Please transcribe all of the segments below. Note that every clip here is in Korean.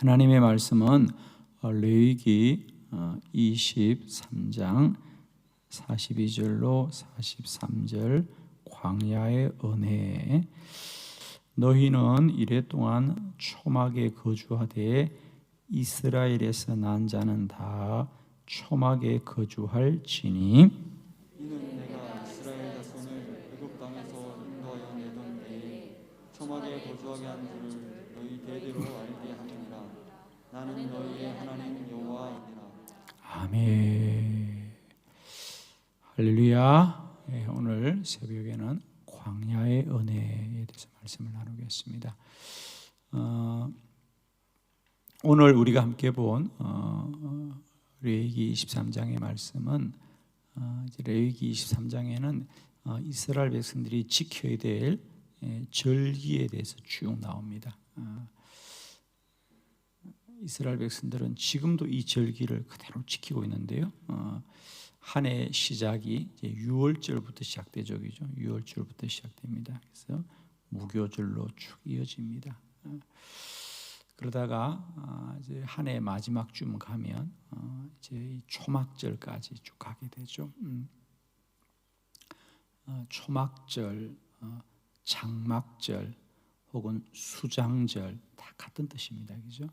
하나님의 말씀은 레위기 23장 42절로 43절 광야의 은혜. 너희는 이랫동안 초막에 거주하되 이스라엘에서 난 자는 다 초막에 거주할지니 이는 내가 이스라엘 자손을 애굽 땅에서 인도하여 내던 때에 초막에 거주하게 한 줄을 너희 대대로 알게 하느니라. 나는 너희의 하나님 여호와이니라. 아멘. 할렐루야. 오늘 새벽에는 광야의 은혜에 대해서 말씀을 나누겠습니다. 오늘 우리가 함께 본 레위기 23장의 말씀은 레위기 23장에는 이스라엘 백성들이 지켜야 될 절기에 대해서 쭉 나옵니다. 이스라엘 백성들은 지금도 이 절기를 그대로 지키고 있는데요. 한 해 시작이 이제 6월절부터 시작되죠, 그죠? 6월절부터 시작됩니다. 그래서 무교절로 쭉 이어집니다. 그러다가 이제 한 해 마지막 쯤 가면 이제 이 초막절까지 쭉 가게 되죠. 초막절, 장막절 혹은 수장절 다 같은 뜻입니다, 그죠?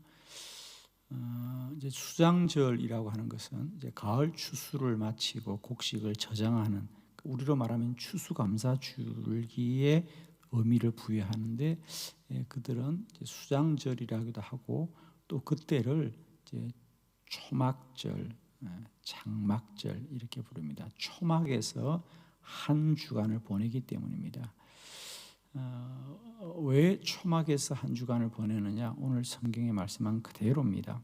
이제 수장절이라고 하는 것은 이제 가을 추수를 마치고 곡식을 저장하는, 우리로 말하면 추수감사줄기의 의미를 부여하는데, 그들은 이제 수장절이라고도 하고 또 그때를 이제 초막절, 장막절 이렇게 부릅니다. 초막에서 한 주간을 보내기 때문입니다. 왜 초막에서 한 주간을 보내느냐? 오늘 성경에 말씀한 그대로입니다.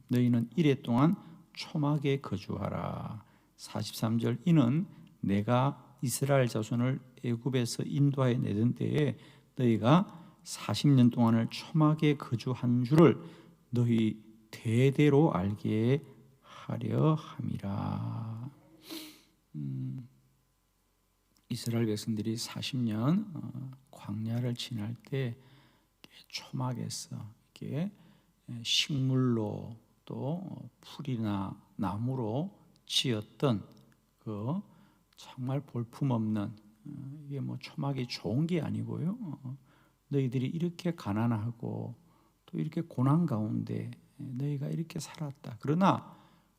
너희는 이레 동안 초막에 거주하라. 43절, 이는 내가 이스라엘 자손을 애굽에서 인도하여 내던 때에 너희가 40년 동안을 초막에 거주한 줄을 너희 대대로 알게 하려 함이라. 이스라엘 백성들이 40년 광야를 지날 때 초막에서 이렇게 식물로 또 풀이나 나무로 지었던 그 정말 볼품없는, 이게 뭐 초막이 좋은 게 아니고요. 너희들이 이렇게 가난하고 또 이렇게 고난 가운데 너희가 이렇게 살았다. 그러나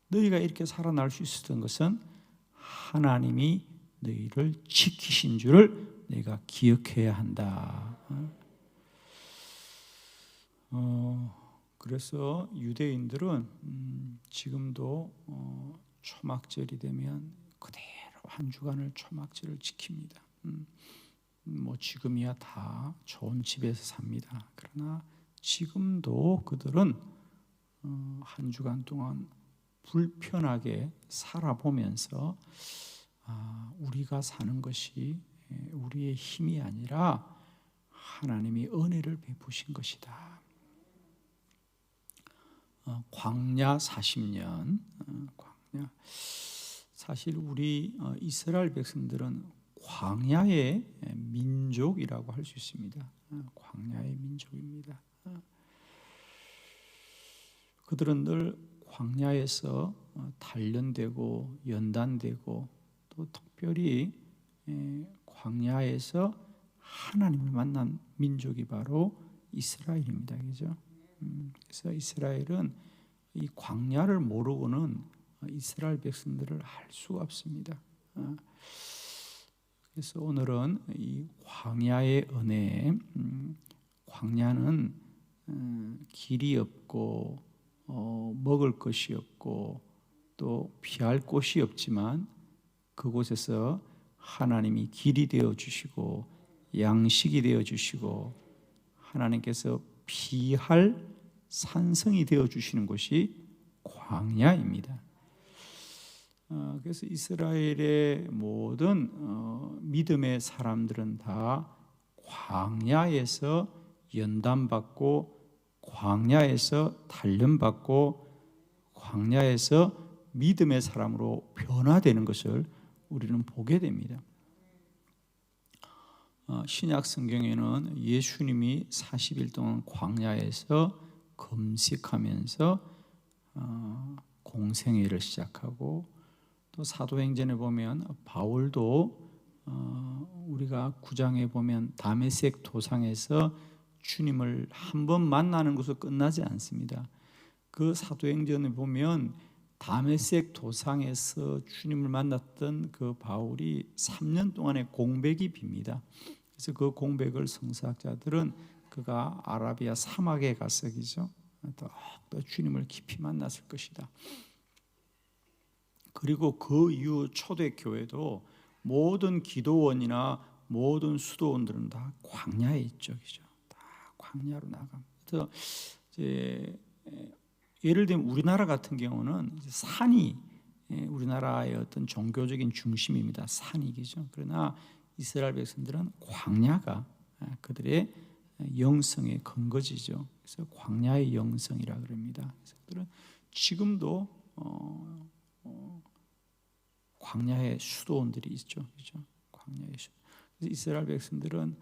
너희가 이렇게 살아날 수 있었던 것은 하나님이 너희를 지키신 줄을 너희가 기억해야 한다. 그래서 유대인들은 지금도 초막절이 되면 그대로 한 주간을 초막절을 지킵니다. 뭐 지금이야 다 좋은 집에서 삽니다. 그러나 지금도 그들은 한 주간 동안 불편하게 살아보면서 우리가 사는 것이 우리의 힘이 아니라 하나님이 은혜를 베푸신 것이다. 광야 40년, 광야. 사실 우리 이스라엘 백성들은 광야의 민족이라고 할 수 있습니다. 광야의 민족입니다. 그들은 늘 광야에서 단련되고 연단되고 또 특별히 광야에서 하나님을 만난 민족이 바로 이스라엘입니다, 그죠? 그래서 이스라엘은 이 광야를 모르고는 이스라엘 백성들을 알 수가 없습니다. 그래서 오늘은 이 광야의 은혜, 광야는 길이 없고 먹을 것이 없고 또 피할 곳이 없지만 그곳에서 하나님이 길이 되어 주시고 양식이 되어 주시고 하나님께서 피할 산성이 되어 주시는 곳이 광야입니다. 그래서 이스라엘의 모든 믿음의 사람들은 다 광야에서 연단받고 광야에서 단련받고 광야에서 믿음의 사람으로 변화되는 것을 우리는 보게 됩니다. 신약 성경에는 예수님이 40일 동안 광야에서 금식하면서 공생애를 시작하고, 또 사도행전에 보면 바울도 우리가 9장에 보면 다메섹 도상에서 주님을 한 번 만나는 것으로 끝나지 않습니다. 그 사도행전에 보면 다메섹 도상에서 주님을 만났던 그 바울이 3년 동안의 공백이 빕니다. 그래서 그 공백을 성서학자들은 그가 아라비아 사막에 가서기죠. 또 주님을 깊이 만났을 것이다. 그리고 그 이후 초대교회도 모든 기도원이나 모든 수도원들은 다 광야에 있죠, 그죠? 다 광야로 나갑니다. 그래서 이제 예를 들면 우리나라 같은 경우는 산이 우리나라의 어떤 종교적인 중심입니다. 산이죠. 그러나 이스라엘 백성들은 광야가 그들의 영성의 근거지죠. 그래서 광야의 영성이라 그럽니다. 그래서 그들은 지금도 광야의 수도원들이 있죠, 그렇죠? 광야의 수도. 그래서 이스라엘 백성들은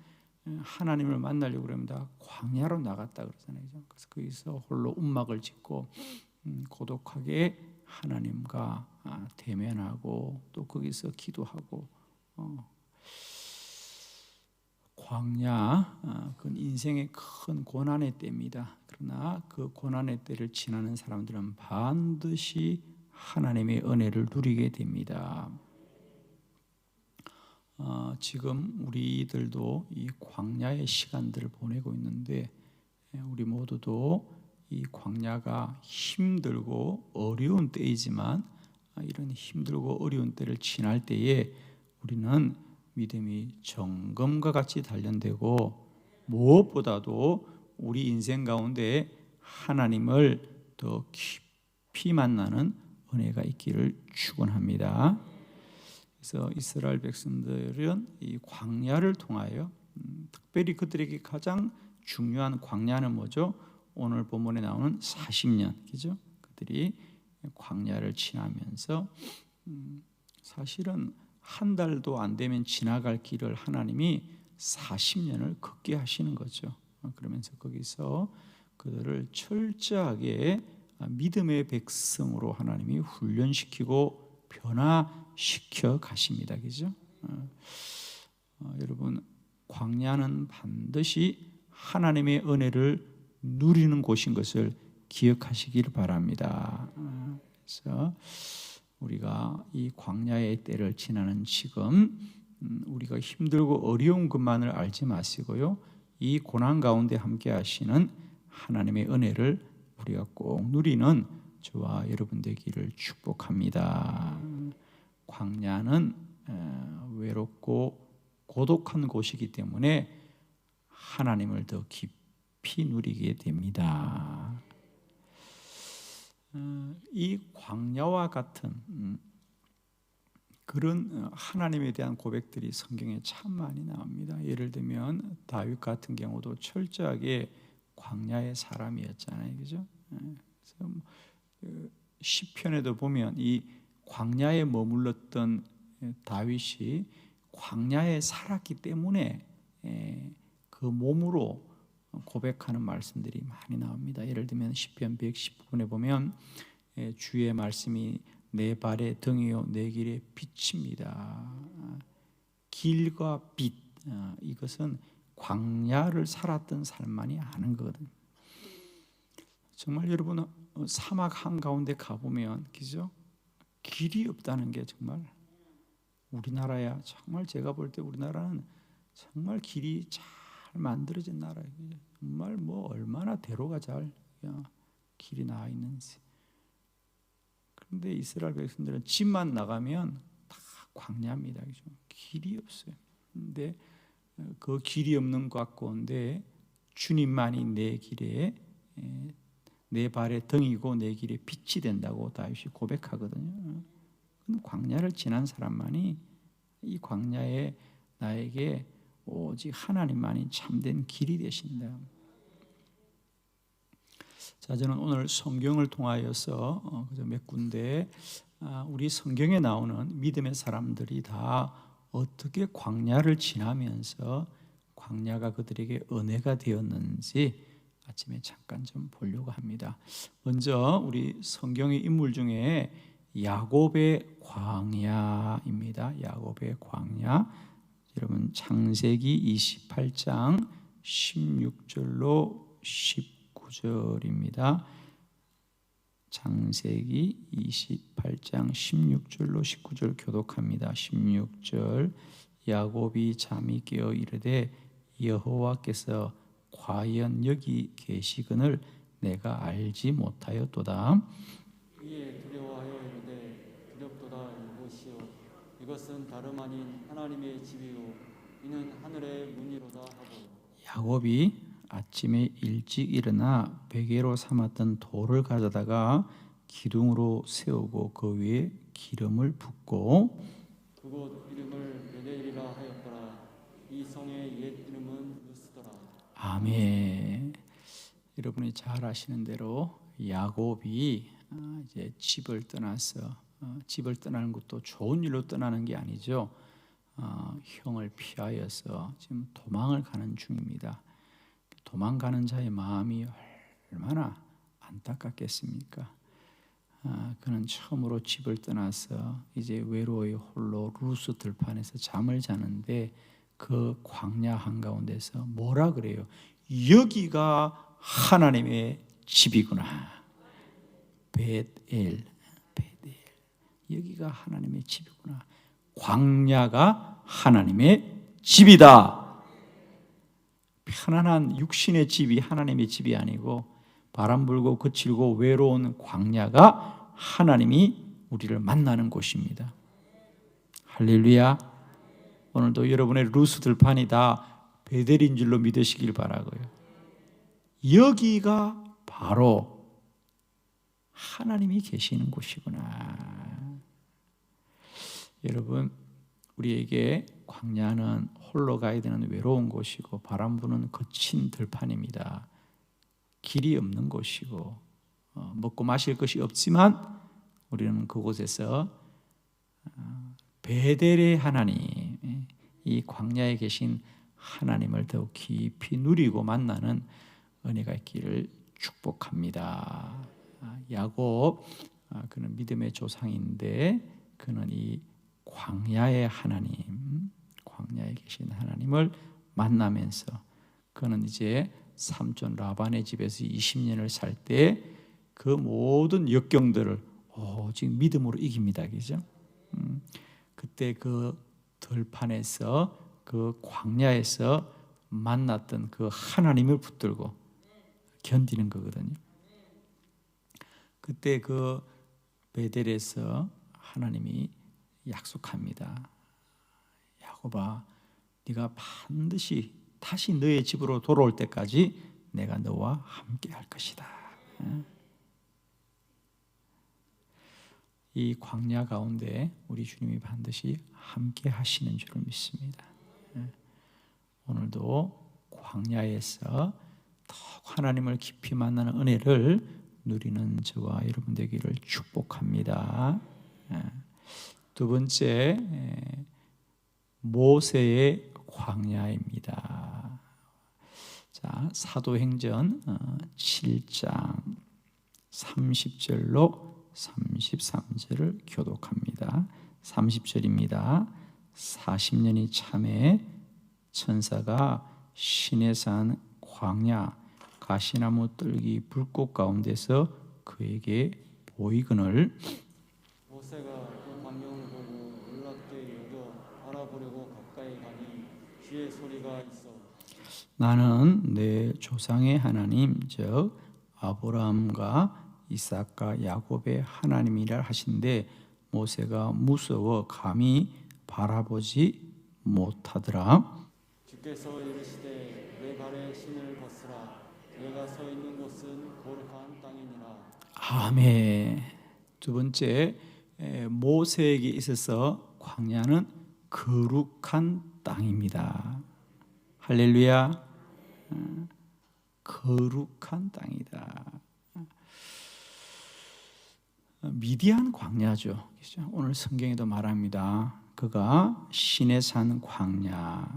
하나님을 만나려고 그럽니다. 광야로 나갔다 그러잖아요. 그래서 거기서 홀로 움막을 짓고 고독하게 하나님과 대면하고 또 거기서 기도하고 광야, 그건 인생의 큰 고난의 때입니다. 그러나 그 고난의 때를 지나는 사람들은 반드시 하나님의 은혜를 누리게 됩니다. 지금 우리들도 이 광야의 시간들을 보내고 있는데 우리 모두도 이 광야가 힘들고 어려운 때이지만 이런 힘들고 어려운 때를 지날 때에 우리는 믿음이 정금과 같이 단련되고 무엇보다도 우리 인생 가운데 하나님을 더 깊이 만나는 은혜가 있기를 축원합니다. 그래서 이스라엘 백성들은 이 광야를 통하여 특별히 그들에게 가장 중요한 광야는 뭐죠? 오늘 본문에 나오는 40년, 그죠? 그들이 광야를 지나면서 사실은 한 달도 안 되면 지나갈 길을 하나님이 40년을 걷게 하시는 거죠. 그러면서 거기서 그들을 철저하게 믿음의 백성으로 하나님이 훈련시키고 변화시켜 가십니다. 그죠? 여러분, 광야는 반드시 하나님의 은혜를 누리는 곳인 것을 기억하시길 바랍니다. 그래서 우리가 이 광야의 때를 지나는 지금 우리가 힘들고 어려운 것만을 알지 마시고요, 이 고난 가운데 함께 하시는 하나님의 은혜를 우리가 꼭 누리는 저와 여러분 되기를 축복합니다. 광야는 외롭고 고독한 곳이기 때문에 하나님을 더 깊이 누리게 됩니다. 이 광야와 같은 그런 하나님에 대한 고백들이 성경에 참 많이 나옵니다. 예를 들면 다윗 같은 경우도 철저하게 광야의 사람이었잖아요, 그죠? 그래서 시편에도 보면 이 광야에 머물렀던 다윗이 광야에 살았기 때문에 그 몸으로 고백하는 말씀들이 많이 나옵니다. 예를 들면 시편 119편에 보면 주의 말씀이 내 발의 등이요 내 길의 빛입니다. 길과 빛, 이것은 광야를 살았던 사람만이 아는 거거든요. 정말 여러분 사막 한가운데 가보면 그죠? 길이 없다는 게 정말 우리나라야 정말 제가 볼 때 우리나라는 정말 길이 잘 만들어진 나라예요. 정말 뭐 얼마나 대로가 잘 길이 나와 있는지. 그런데 이스라엘 백성들은 집만 나가면 다 광야입니다. 그죠? 길이 없어요. 근데 그 길이 없는 것 가운데 주님만이 내 길에 내 발의 등이고 내 길에 빛이 된다고 다윗이 고백하거든요. 광야를 지난 사람만이 이 광야에 나에게 오직 하나님만이 참된 길이 되신다. 자, 저는 오늘 성경을 통하여서 몇 군데 우리 성경에 나오는 믿음의 사람들이 다 어떻게 광야를 지나면서 광야가 그들에게 은혜가 되었는지 아침에 잠깐 좀 보려고 합니다. 먼저 우리 성경의 인물 중에 야곱의 광야입니다. 야곱의 광야. 여러분 창세기 28장 16절로 19절입니다. 창세기 28장 16절로 19절 교독합니다. 16절 야곱이 잠이 깨어 이르되 여호와께서 과연 여기 계시거늘 내가 알지 못하였도다. 이에 두려워하여 이르되 두렵도다 이곳이요 이것은 다름 아닌 하나님의 집이요 이는 하늘의 문이로다 하고 야곱이 아침에 일찍 일어나 베개로 삼았던 돌을 가져다가 기둥으로 세우고 그 위에 기름을 붓고 그곳 이름을 베델이라 하였더라. 이 성의 옛 이름은 루스더라. 아멘. 여러분이 잘 아시는 대로 야곱이 이제 집을 떠나서 집을 떠나는 것도 좋은 일로 떠나는 게 아니죠. 형을 피하여서 지금 도망을 가는 중입니다. 도망가는 자의 마음이 얼마나 안타깝겠습니까? 그는 처음으로 집을 떠나서 이제 외로이 홀로 루스 들판에서 잠을 자는데 그 광야 한가운데서 뭐라 그래요? 여기가 하나님의 집이구나. 베델. 여기가 하나님의 집이구나. 광야가 하나님의 집이다. 편안한 육신의 집이 하나님의 집이 아니고 바람 불고 거칠고 외로운 광야가 하나님이 우리를 만나는 곳입니다. 할렐루야. 오늘도 여러분의 루스 들판이 다 베델인 줄로 믿으시길 바라고요. 여기가 바로 하나님이 계시는 곳이구나. 여러분, 우리에게 광야는 홀로 가야 되는 외로운 곳이고 바람 부는 거친 들판입니다. 길이 없는 곳이고 먹고 마실 것이 없지만 우리는 그곳에서 베델의 하나님, 이 광야에 계신 하나님을 더욱 깊이 누리고 만나는 은혜가 있기를 축복합니다. 야곱, 그는 믿음의 조상인데 그는 이 광야의 하나님, 광야에 계신 하나님을 만나면서 그는 이제 삼촌 라반의 집에서 20년을 살 때 그 모든 역경들을 오직 믿음으로 이깁니다. 그죠? 그때 그 들판에서 그 광야에서 만났던 그 하나님을 붙들고 견디는 거거든요. 그때 그 베델에서 하나님이 약속합니다. 야곱아, 네가 반드시 다시 너의 집으로 돌아올 때까지 내가 너와 함께 할 것이다. 이 광야 가운데 우리 주님이 반드시 함께 하시는 줄을 믿습니다. 오늘도 광야에서 더욱 하나님을 깊이 만나는 은혜를 누리는 저와 여러분 되기를 축복합니다. 두 번째, 모세의 광야입니다. 자, 사도행전 7장 30절로 33절을 교독합니다. 30절입니다. 40년이 참에 천사가 시내산 광야 가시나무 뜰기 불꽃 가운데서 그에게 보이거늘 모세가 그 광경을 보고 놀랍게 여겨 알아보려고 가까이 가니 주의 소리가 있어 나는 내 조상의 하나님 즉 아브라함과 이삭과 야곱의 하나님이라 하신데 모세가 무서워 감히 바라보지 못하더라. 주께서 이르시되 내 발에 신을 벗으라 내가 서 있는 곳은 거룩한 땅이니라. 아멘. 두 번째, 모세에게 있어서 광야는 거룩한 땅입니다. 할렐루야. 거룩한 땅이다. 미디안 광야죠. 오늘 성경에도 말합니다. 그가 시내산 광야.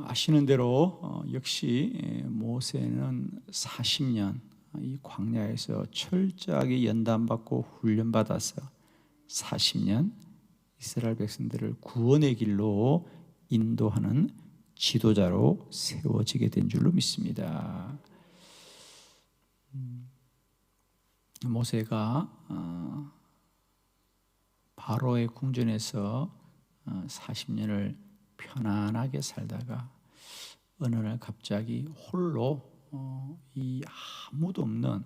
아시는 대로 역시 모세는 40년 이 광야에서 철저하게 연단받고 훈련받아서 40년 이스라엘 백성들을 구원의 길로 인도하는 지도자로 세워지게 된 줄로 믿습니다. 모세가 바로의 궁전에서 40년을 편안하게 살다가 어느 날 갑자기 홀로 이 아무도 없는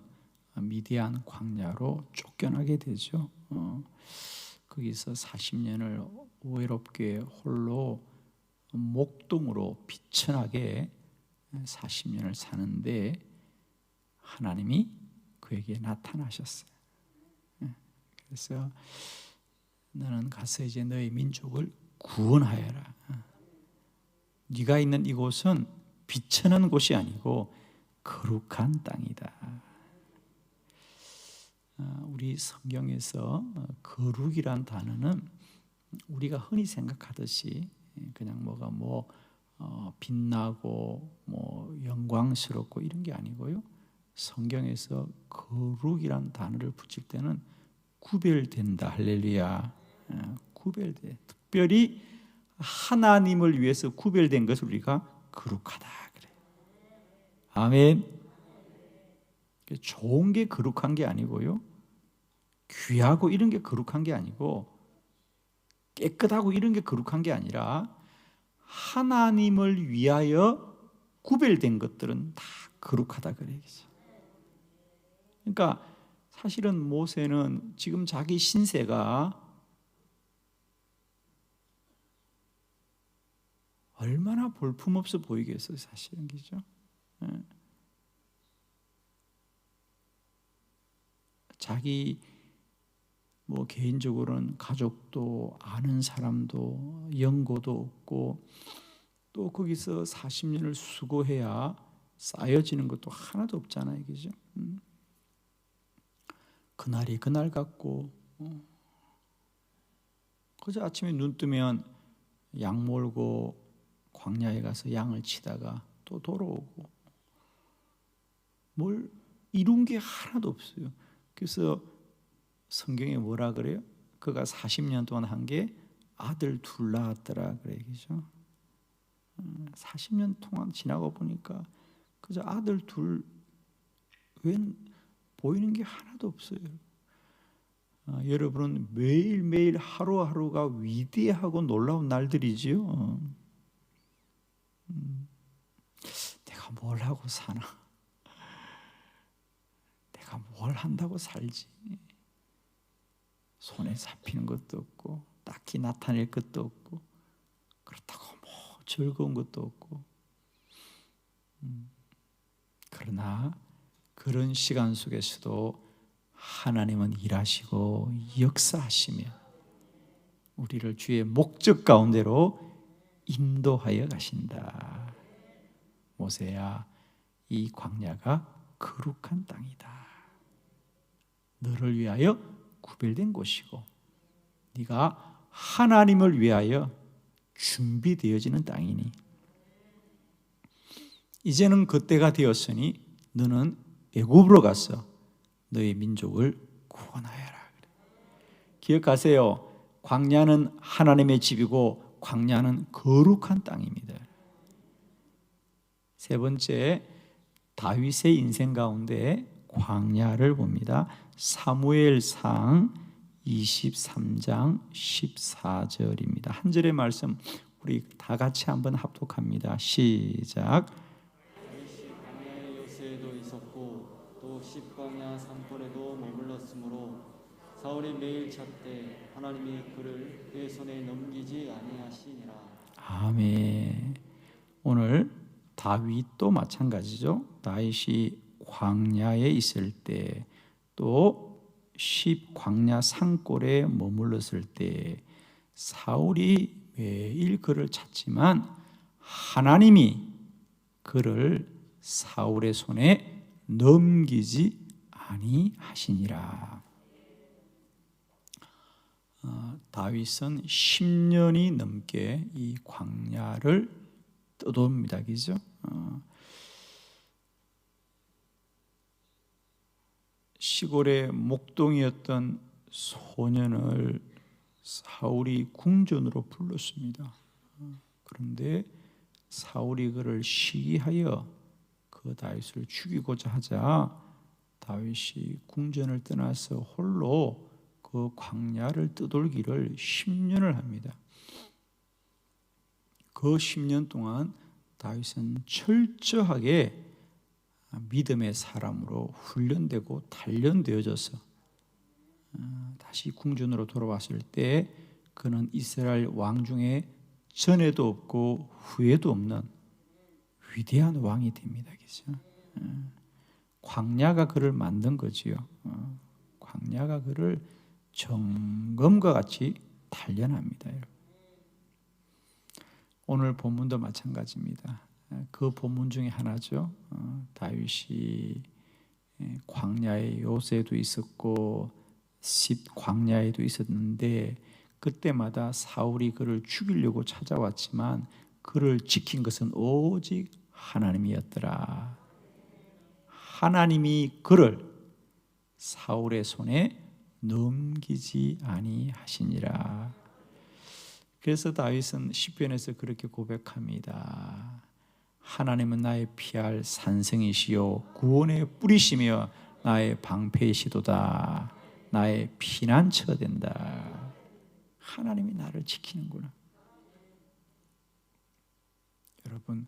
미디안 광야로 쫓겨나게 되죠. 거기서 40년을 외롭게 홀로 목동으로 비천하게 40년을 사는데 하나님이 그에게 나타나셨어요. 그래서 너는 가서 이제 너의 민족을 구원하여라. 네가 있는 이곳은 비천한 곳이 아니고 거룩한 땅이다. 우리 성경에서 거룩이란 단어는 우리가 흔히 생각하듯이 그냥 뭐가 빛나고 영광스럽고 이런 게 아니고요. 성경에서 거룩이란 단어를 붙일 때는 구별된다. 할렐루야. 구별돼. 특별히 하나님을 위해서 구별된 것을 우리가 거룩하다 그래. 아멘. 좋은 게 거룩한 게 아니고요. 귀하고 이런 게 거룩한 게 아니고 깨끗하고 이런 게 거룩한 게 아니라 하나님을 위하여 구별된 것들은 다 거룩하다 그래. 그러니까 사실은 모세는 지금 자기 신세가 얼마나 볼품없어 보이겠어요, 사실은. 그죠? 자기 개인적으로는 가족도 아는 사람도 연고도 없고 또 거기서 40년을 수고해야 쌓여지는 것도 하나도 없잖아요, 그죠? 그날이 그날 같고 그저 아침에 눈 뜨면 양 몰고 광야에 가서 양을 치다가 또 돌아오고 뭘 이룬 게 하나도 없어요. 그래서 성경에 뭐라 그래요? 그가 40년 동안 한 게 아들 둘 낳았더라 그래, 그죠? 40년 동안 지나고 보니까 그저 아들 둘 외엔 보이는 게 하나도 없어요. 여러분은 매일매일 하루하루가 위대하고 놀라운 날들이지요. 내가 뭘 하고 사나? 내가 뭘 한다고 살지? 손에 잡히는 것도 없고 딱히 나타낼 것도 없고 그렇다고 즐거운 것도 없고 그러나 그런 시간 속에서도 하나님은 일하시고 역사하시며 우리를 주의 목적 가운데로 인도하여 가신다. 모세야, 이 광야가 거룩한 땅이다. 너를 위하여 구별된 곳이고 네가 하나님을 위하여 준비되어지는 땅이니 이제는 그때가 되었으니 너는 애굽으로 가서 너의 민족을 구원하여라. 기억하세요. 광야는 하나님의 집이고 광야는 거룩한 땅입니다. 세 번째, 다윗의 인생 가운데 광야를 봅니다. 사무엘상 23장 14절입니다. 한 절의 말씀 우리 다 같이 한번 합독합니다. 시작. 광야의 요새에도 있었고 또 십광야 산골에도 머물렀으므로 사울이 매일 찾되 하나님이 그를 그의 손에 넘기지 아니하시니라. 아멘. 오늘 다윗도 마찬가지죠. 다윗이 광야에 있을 때 또 광야 산골에 머물렀을 때 사울이 매일 그를 찾지만 하나님이 그를 사울의 손에 넘기지 아니하시니라. 다윗은 10년이 넘게 이 광야를 떠도입니다. 그죠? 시골의 목동이었던 소년을 사울이 궁전으로 불렀습니다. 그런데 사울이 그를 시기하여 그 다윗을 죽이고자 하자 다윗이 궁전을 떠나서 홀로 그 광야를 떠돌기를 10년을 합니다. 그 10년 동안 다윗은 철저하게 믿음의 사람으로 훈련되고 단련되어져서 다시 궁전으로 돌아왔을 때 그는 이스라엘 왕 중에 전에도 없고 후에도 없는 위대한 왕이 됩니다. 그죠? 광야가 그를 만든 거지요. 광야가 그를 정금과 같이 단련합니다. 오늘 본문도 마찬가지입니다. 그 본문 중에 하나죠. 다윗이 광야에 요새도 있었고 십 광야에도 있었는데 그때마다 사울이 그를 죽이려고 찾아왔지만 그를 지킨 것은 오직 하나님이었더라. 하나님이 그를 사울의 손에 넘기지 아니하시니라. 그래서 다윗은 시편에서 그렇게 고백합니다. 하나님은 나의 피할 산성이시요 구원의 뿌리시며 나의 방패이시도다. 나의 피난처가 된다. 하나님이 나를 지키는구나. 여러분,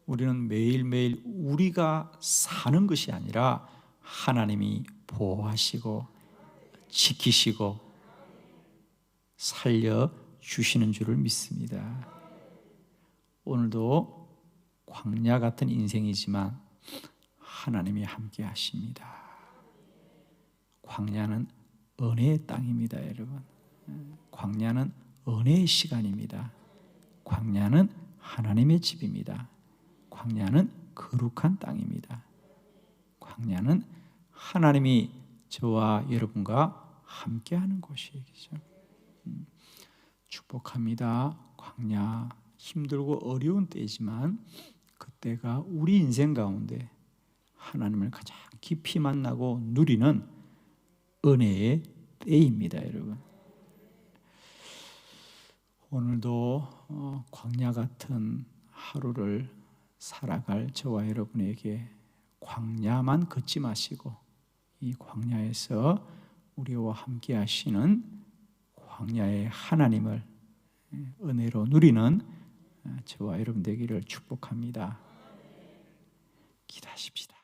우리는 매일매일 우리가 사는 것이 아니라 하나님이 보호하시고 지키시고 살려주시는 줄을 믿습니다. 오늘도 광야 같은 인생이지만 하나님이 함께 하십니다. 광야는 은혜의 땅입니다, 여러분. 광야는 은혜의 시간입니다. 광야는 하나님의 집입니다. 광야는 거룩한 땅입니다. 광야는 하나님이 저와 여러분과 함께하는 곳이죠. 축복합니다. 광야 힘들고 어려운 때이지만 그때가 우리 인생 가운데 하나님을 가장 깊이 만나고 누리는 은혜의 때입니다, 여러분. 오늘도 광야 같은 하루를 살아갈 저와 여러분에게 광야만 걷지 마시고 이 광야에서 우리와 함께 하시는 광야의 하나님을 은혜로 누리는 저와 여러분 되기를 축복합니다. 기도하십시다.